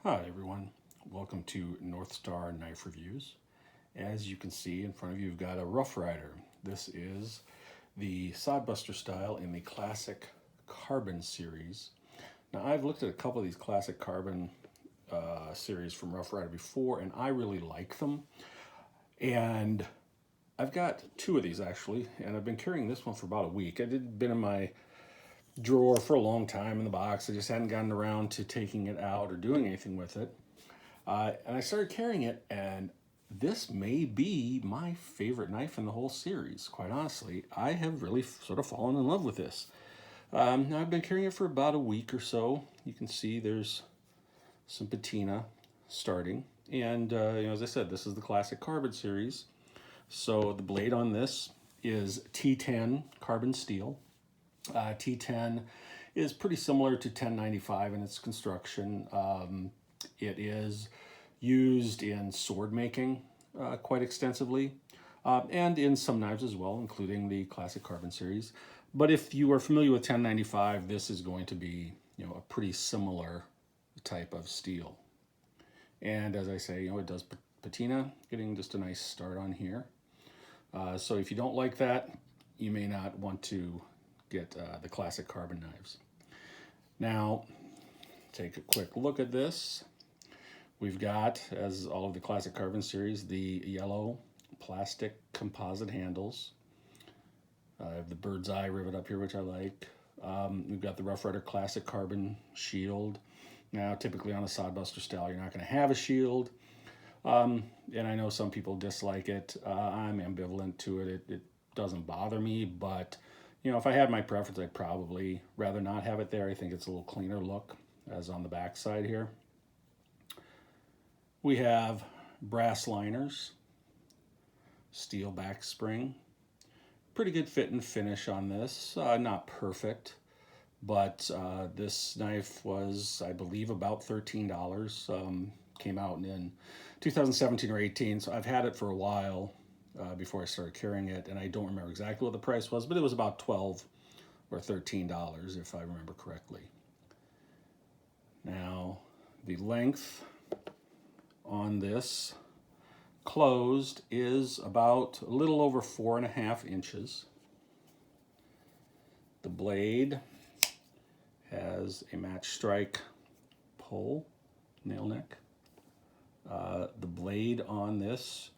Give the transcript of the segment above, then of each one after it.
Hi everyone, welcome to North Star Knife Reviews. As you can see in front of you, you've got a Rough Ryder. This is the Sodbuster style in the classic carbon series. Now I've looked at a couple of these classic carbon series from Rough Ryder before, and I really like them. And I've got two of these actually, and I've been carrying this one for about a week. It had been in my drawer for a long time in the box. I just hadn't gotten around to taking it out or doing anything with it. And I started carrying it, and this may be my favorite knife in the whole series. Quite honestly, I have really sort of fallen in love with this. Now I've been carrying it for about a week or so. You can see there's some patina starting. And as I said, this is the classic carbon series. So the blade on this is T10 carbon steel. T10 is pretty similar to 1095 in its construction. It is used in sword making quite extensively, and in some knives as well, including the classic carbon series. But if you are familiar with 1095, this is going to be a pretty similar type of steel. And as I say, it does patina, getting just a nice start on here. So if you don't like that, you may not want to get the classic carbon knives. Now, take a quick look at this. We've got, as all of the classic carbon series, the yellow plastic composite handles. I have the bird's eye rivet up here, which I like. We've got the Rough Ryder classic carbon shield. Now, typically on a Sodbuster style, you're not going to have a shield. And I know some people dislike it. I'm ambivalent to it. It doesn't bother me, but if I had my preference, I'd probably rather not have it there. I think it's a little cleaner look, as on the back side here. We have brass liners, steel back spring. Pretty good fit and finish on this. Not perfect, but this knife was, I believe, about $13. Came out in 2017 or 18, so I've had it for a while. Before I started carrying it, and I don't remember exactly what the price was, but it was about $12 or $13 if I remember correctly. Now, the length on this closed is about a little over 4.5 inches. The blade has a match strike pull, nail neck. The blade on this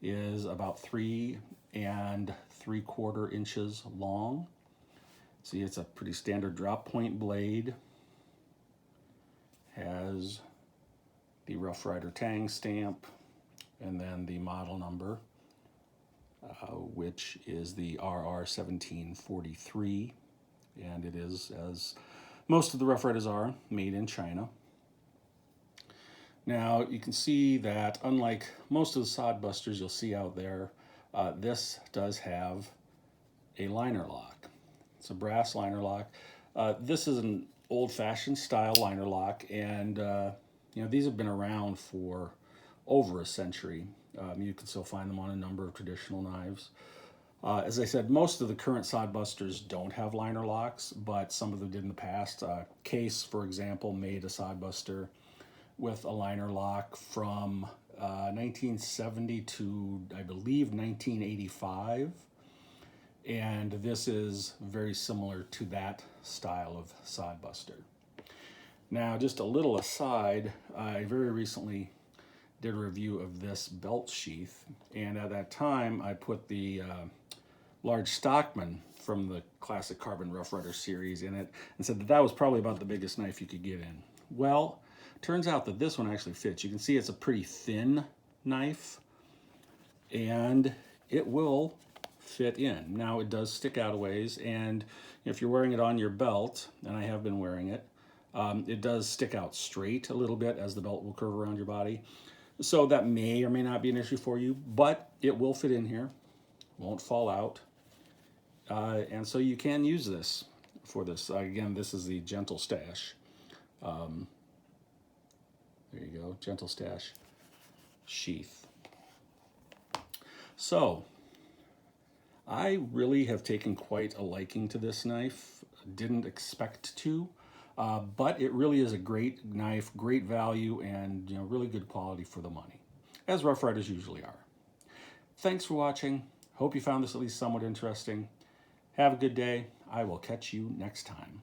is about 3 3/4 inches long. See, it's a pretty standard drop point blade. Has the Rough Ryder Tang stamp, and then the model number, which is the RR1743, and it is, as most of the Rough Ryders are, made in China. Now, you can see that unlike most of the Sodbusters you'll see out there, this does have a liner lock. It's a brass liner lock. This is an old-fashioned style liner lock, and these have been around for over a century. You can still find them on a number of traditional knives. As I said, most of the current Sodbusters don't have liner locks, but some of them did in the past. Case, for example, made a Sodbuster with a liner lock from 1970 to, I believe, 1985. And this is very similar to that style of Sodbuster. Now, just a little aside, I very recently did a review of this belt sheath, and at that time I put the large Stockman from the classic carbon Rough Ryder series in it and said that was probably about the biggest knife you could get in. Well, turns out that this one actually fits. You can see it's a pretty thin knife, and it will fit in. Now, it does stick out a ways, and if you're wearing it on your belt, and I have been wearing it, it does stick out straight a little bit as the belt will curve around your body. So that may or may not be an issue for you, but it will fit in here, won't fall out. And so you can use this for this. Again, this is the Gentle Stash. There you go, Gentle Stash sheath. So, I really have taken quite a liking to this knife. Didn't expect to. But it really is a great knife, great value, and really good quality for the money, as Rough Riders usually are. Thanks for watching. Hope you found this at least somewhat interesting. Have a good day. I will catch you next time.